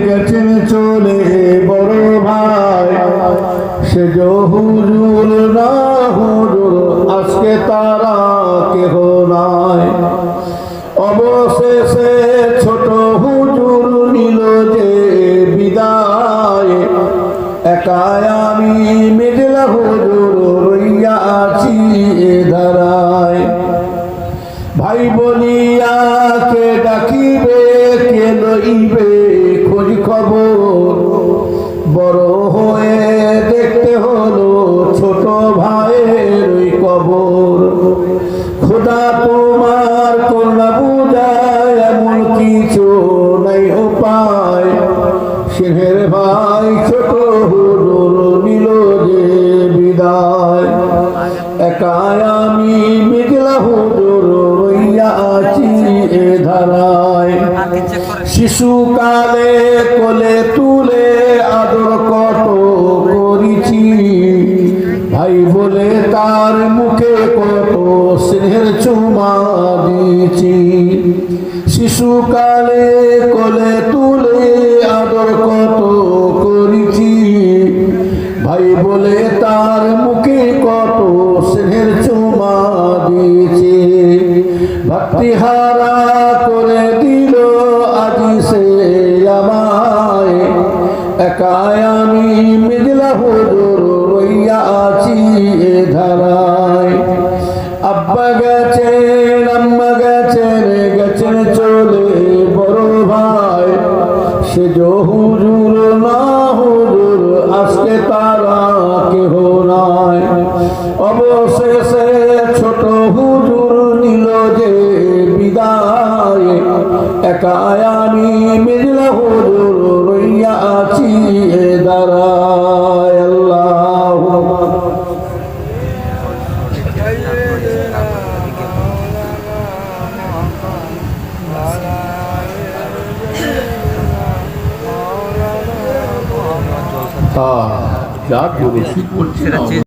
গেছেন চলে বড় ভাই সে হুজুর না হুজুর আজকে তারা কেহ নাই। অবশেষে ছোট হুজুর নিল যে বিদায়, একাই আমি মেঘলা হুজুর রইয়া আছি এ ধারায়। ভাই বলিয়া কে ডাকিবে, কে লইবে খোঁজ খবর, বড় হয়ে দেখতে হলো ছোট ভাইয়ের ওই কবর। খোদা তোমার করুণা বুঝায় এমন কিছু নাই উপায়, সিংহের ভাই ছোট হুজুর নিল যে বিদায়, একাই আমি মেঘলা হুজুর রইয়া আছি এ ধারায়। শিশুকালে কোলে তুলে আদর কত করেছি, ভাই বলে তার মুখে কত স্নেহের চুমা দিয়েছি। শিশুকালে কোলে তুলে আদর কত করেছি, ভাই বলে তার মুখে কত স্নেহের চুমা দিয়েছি। ভক্তিহারা করে দিল আজ সে আমায়, একাই আমি মেঘলা হুজুর রইয়া আছি এ ধারায়। আব্বা গেছেন আম্মা গেছেন, গেছেন চলে বড় ভাই সে হুজুর না হুজুর আজকে তারা কেহ নাই। অবশেষে ছোট হুজুর নিল যে বিদায়, একাই আমি মেঘলা হুজুর রইয়া আছি এ দাঁড়ায়। আল্লাহুম্মা যা বলেছি